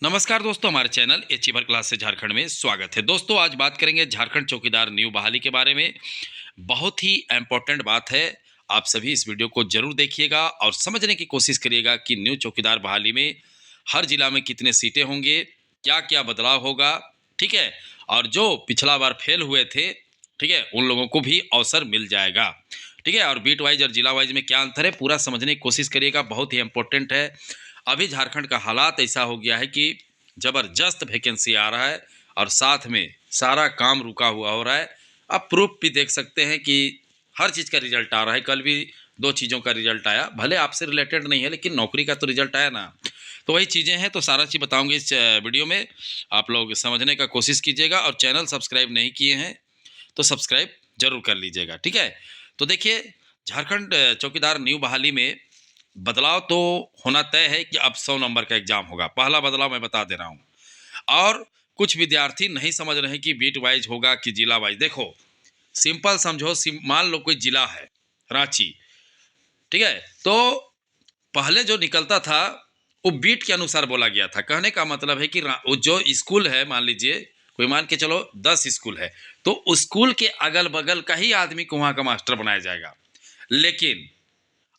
नमस्कार दोस्तों, हमारे चैनल अचीवर क्लास से झारखंड में स्वागत है। दोस्तों, आज बात करेंगे झारखंड चौकीदार न्यू बहाली के बारे में। बहुत ही इम्पोर्टेंट बात है। आप सभी इस वीडियो को जरूर देखिएगा और समझने की कोशिश करिएगा कि न्यू चौकीदार बहाली में हर जिला में कितने सीटें होंगे, क्या क्या बदलाव होगा। ठीक है। और जो पिछला बार फेल हुए थे, ठीक है, उन लोगों को भी अवसर मिल जाएगा। ठीक है। और बीट वाइज और जिला वाइज में क्या अंतर है, पूरा समझने की कोशिश करिएगा। बहुत ही इंपॉर्टेंट है। अभी झारखंड का हालात ऐसा हो गया है कि ज़बरदस्त वैकेंसी आ रहा है और साथ में सारा काम रुका हुआ हो रहा है। आप प्रूफ भी देख सकते हैं कि हर चीज़ का रिजल्ट आ रहा है। कल भी दो चीज़ों का रिजल्ट आया, भले आपसे रिलेटेड नहीं है लेकिन नौकरी का तो रिजल्ट आया ना। तो वही चीज़ें हैं, तो सारा चीज़ बताऊंगे इस वीडियो में। आप लोग समझने का कोशिश कीजिएगा और चैनल सब्सक्राइब नहीं किए हैं तो सब्सक्राइब जरूर कर लीजिएगा। ठीक है। तो देखिए, झारखंड चौकीदार न्यू बहाली में बदलाव तो होना तय है कि अब 100 नंबर का एग्जाम होगा। पहला बदलाव मैं बता दे रहा हूँ। और कुछ विद्यार्थी नहीं समझ रहे हैं कि बीट वाइज होगा कि जिला वाइज। देखो, सिंपल समझो, मान लो कोई जिला है रांची, ठीक है। तो पहले जो निकलता था वो बीट के अनुसार बोला गया था। कहने का मतलब है कि वो जो स्कूल है, मान लीजिए कोई, मान के चलो 10 स्कूल है, तो उस स्कूल के अगल बगल का ही आदमी को वहाँ का मास्टर बनाया जाएगा। लेकिन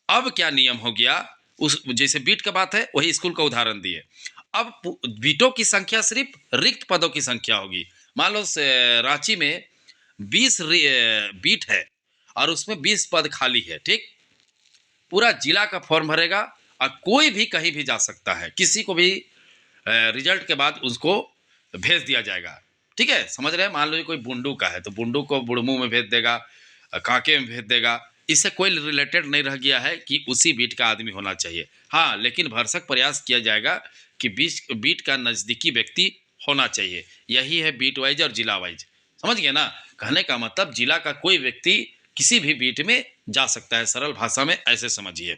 अब क्या नियम हो गया, उस जैसे बीट का बात है वही स्कूल का उदाहरण दिए। अब बीटों की संख्या सिर्फ रिक्त पदों की संख्या होगी। मान लो रांची में 20 बीट है और उसमें 20 पद खाली है। ठीक, पूरा जिला का फॉर्म भरेगा और कोई भी कहीं भी जा सकता है। किसी को भी रिजल्ट के बाद उसको भेज दिया जाएगा। ठीक है, समझ रहे हैं। मान लो कोई बुंडू का है तो बुंडू को बुड़मू में भेज देगा, कांके में भेज देगा। इससे कोई रिलेटेड नहीं रह गया है कि उसी बीट का आदमी होना चाहिए। हाँ, लेकिन भरसक प्रयास किया जाएगा कि बीट का नज़दीकी व्यक्ति होना चाहिए। यही है बीट वाइज और जिला वाइज। समझ गए ना। कहने का मतलब जिला का कोई व्यक्ति किसी भी बीट में जा सकता है। सरल भाषा में ऐसे समझिए।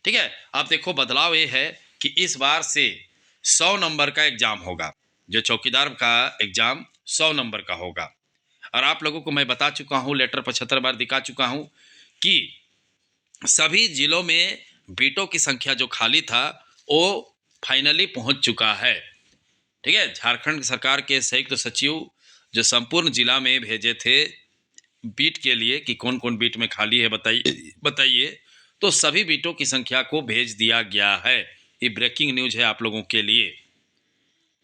ठीक है। अब देखो, बदलाव ये है कि इस बार से 100 नंबर का एग्जाम होगा। जो चौकीदार का एग्जाम 100 नंबर का होगा। और आप लोगों को मैं बता चुका हूँ, लेटर 75 बार दिखा चुका हूँ कि सभी जिलों में बीटों की संख्या जो खाली था वो फाइनली पहुंच चुका है। ठीक है। झारखंड सरकार के संयुक्त सचिव जो संपूर्ण जिला में भेजे थे बीट के लिए कि कौन कौन बीट में खाली है, बताइए बताइए। तो सभी बीटों की संख्या को भेज दिया गया है। ये ब्रेकिंग न्यूज है आप लोगों के लिए।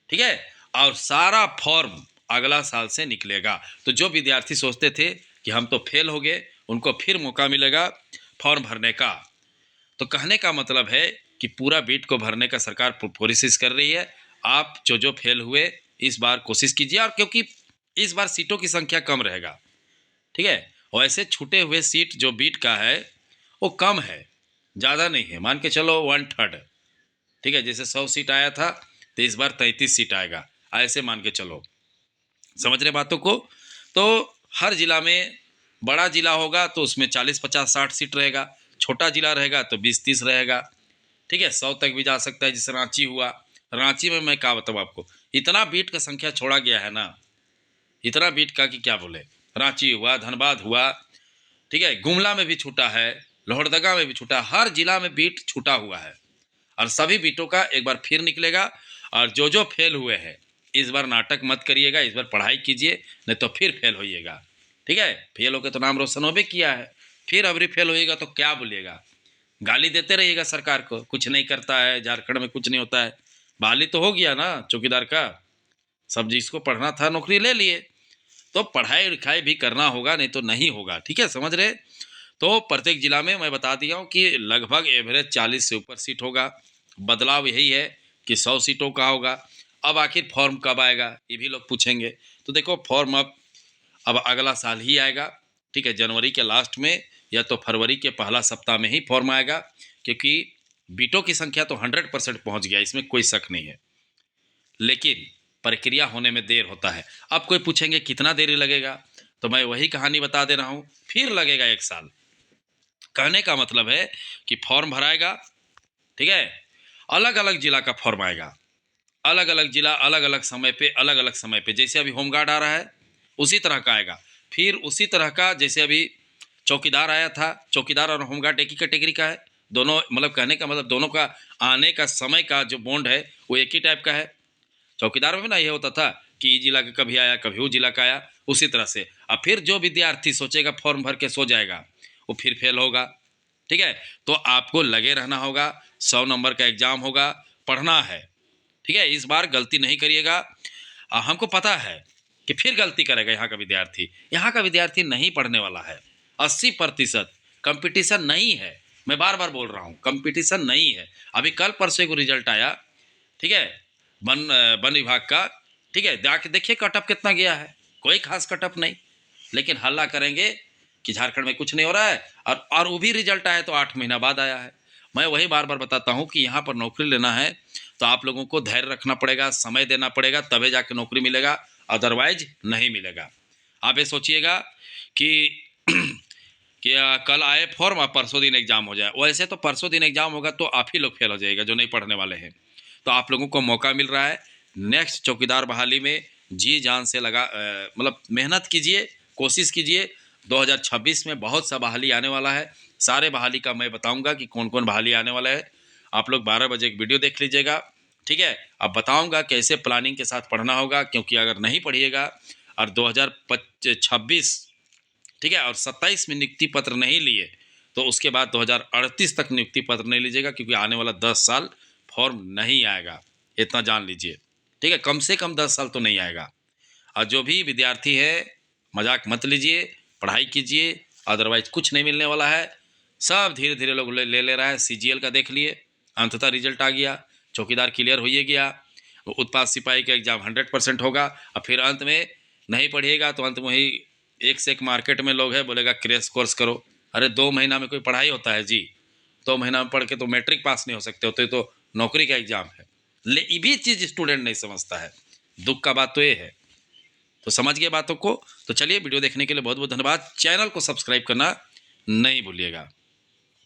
ठीक है। और सारा फॉर्म अगला साल से निकलेगा। तो जो विद्यार्थी सोचते थे कि हम तो फेल हो गए, उनको फिर मौका मिलेगा फॉर्म भरने का। तो कहने का मतलब है कि पूरा बीट को भरने का सरकार कोशिश कर रही है। आप जो फेल हुए, इस बार कोशिश कीजिए। और क्योंकि इस बार सीटों की संख्या कम रहेगा, ठीक है, वैसे छूटे हुए सीट जो बीट का है वो कम है, ज़्यादा नहीं है। मान के चलो 1/3। ठीक है, जैसे 100 सीट आया था तो इस बार 33 सीट आएगा, ऐसे मान के चलो। समझ रहे बातों को। तो हर जिला में, बड़ा जिला होगा तो उसमें 40 50 60 सीट रहेगा, छोटा जिला रहेगा तो 20 30 रहेगा। ठीक है, 100 तक भी जा सकता है, जैसे रांची हुआ। रांची में मैं क्या बताऊँ आपको, इतना बीट का संख्या छोड़ा गया है ना, इतना बीट का कि क्या बोले। रांची हुआ, धनबाद हुआ, ठीक है, गुमला में भी छूटा है, लोहरदगा में भी छूटा, हर जिला में बीट छूटा हुआ है। और सभी बीटों का एक बार फिर निकलेगा। और जो फेल हुए हैं, इस बार नाटक मत करिएगा, इस बार पढ़ाई कीजिए, नहीं तो फिर फेल होइएगा। ठीक है, फेल होकर तो नाम रोशन होबे किया है, फिर अबरी फेल होइएगा तो क्या बोलिएगा, गाली देते रहिएगा सरकार को, कुछ नहीं करता है, झारखंड में कुछ नहीं होता है। बहाली तो हो गया ना चौकीदार का, सब जिसको पढ़ना था नौकरी ले लिए। तो पढ़ाई लिखाई भी करना होगा, नहीं तो नहीं होगा। ठीक है, समझ रहे। तो प्रत्येक जिला में मैं बता दिया हूँ कि लगभग एवरेज 40 से ऊपर सीट होगा। बदलाव यही है कि 100 सीटों का होगा। अब आखिर फॉर्म कब आएगा, ये भी लोग पूछेंगे। तो देखो, फॉर्म अब अगला साल ही आएगा। ठीक है, जनवरी के लास्ट में या तो फरवरी के पहला सप्ताह में ही फॉर्म आएगा। क्योंकि बीटों की संख्या तो 100% पहुँच गया, इसमें कोई शक नहीं है, लेकिन प्रक्रिया होने में देर होता है। अब कोई पूछेंगे कितना देरी लगेगा, तो मैं वही कहानी बता दे रहा हूँ, फिर लगेगा 1 साल। कहने का मतलब है कि फॉर्म भराएगा, ठीक है, अलग अलग जिला का फॉर्म आएगा, अलग अलग जिला अलग अलग समय पे, अलग अलग समय पे। जैसे अभी होमगार्ड आ रहा है उसी तरह का आएगा। फिर उसी तरह का जैसे अभी चौकीदार आया था, चौकीदार और होमगार्ड एक ही कैटेगरी का है। दोनों, मतलब कहने का मतलब दोनों का आने का समय का जो बॉन्ड है वो एक ही टाइप का है। चौकीदार में भी ना ये होता था कि ई जिला का कभी आया, कभी वो जिला का आया, उसी तरह से। अब फिर जो विद्यार्थी सोचेगा फॉर्म भर के सो जाएगा, वो फिर फेल होगा। ठीक है, तो आपको लगे रहना होगा। 100 नंबर का एग्जाम होगा, पढ़ना है। ठीक है, इस बार गलती नहीं करिएगा। हमको पता है कि फिर गलती करेगा यहाँ का विद्यार्थी। यहाँ का विद्यार्थी नहीं पढ़ने वाला है। 80% कंपटीशन नहीं है। मैं बार बार बोल रहा हूँ, कंपटीशन नहीं है। अभी कल परसों को रिजल्ट आया, ठीक है, वन वन विभाग का। ठीक है, जाके देखिए कटअप कितना गया है, कोई खास कटअप नहीं। लेकिन हल्ला करेंगे कि झारखंड में कुछ नहीं हो रहा है, और वो भी रिजल्ट आया तो 8 महीना बाद आया है। मैं वही बार बार बताता हूँ कि यहाँ पर नौकरी लेना है तो आप लोगों को धैर्य रखना पड़ेगा, समय देना पड़ेगा, तभी जाके नौकरी मिलेगा, अदरवाइज नहीं मिलेगा। आप ये सोचिएगा कि कि कल आए फॉर्म और परसों दिन एग्जाम हो जाए। वैसे तो परसों दिन एग्जाम होगा तो आप ही लोग फेल हो जाएगा जो नहीं पढ़ने वाले हैं। तो आप लोगों को मौका मिल रहा है, नेक्स्ट चौकीदार बहाली में जी जान से लगा मतलब मेहनत कीजिए, कोशिश कीजिए। 2026 में बहुत सा बहाली आने वाला है। सारे बहाली का मैं बताऊंगा कि कौन कौन बहाली आने वाला है। आप लोग 12 बजे एक वीडियो देख लीजिएगा। ठीक है, अब बताऊंगा कैसे प्लानिंग के साथ पढ़ना होगा, क्योंकि अगर नहीं पढ़िएगा और 2026, ठीक है, और 27 में नियुक्ति पत्र नहीं लिए तो उसके बाद 2038 तक नियुक्ति पत्र नहीं लीजिएगा, क्योंकि आने वाला 10 साल फॉर्म नहीं आएगा, इतना जान लीजिए। ठीक है, कम से कम 10 साल तो नहीं आएगा। और जो भी विद्यार्थी है, मजाक मत लीजिए, पढ़ाई कीजिए, अदरवाइज कुछ नहीं मिलने वाला है। सब धीरे धीरे लोग ले रहा है। CGL का देख लिए, अंततः रिजल्ट आ गया, चौकीदार क्लियर हो ही गया। उत्पाद सिपाही का एग्जाम 100% होगा। और फिर अंत में नहीं पढ़िएगा तो अंत में वही एक से एक मार्केट में लोग हैं, बोलेगा क्रैश कोर्स करो। अरे 2 महीना में कोई पढ़ाई होता है जी? 2 महीना में पढ़ के तो मैट्रिक पास नहीं हो सकते होते, तो नौकरी का एग्जाम है। ये भी चीज़ स्टूडेंट नहीं समझता है। दुख का बात तो ये है। तो समझ गए बातों को। तो चलिए, वीडियो देखने के लिए बहुत बहुत धन्यवाद। चैनल को सब्सक्राइब करना नहीं भूलिएगा।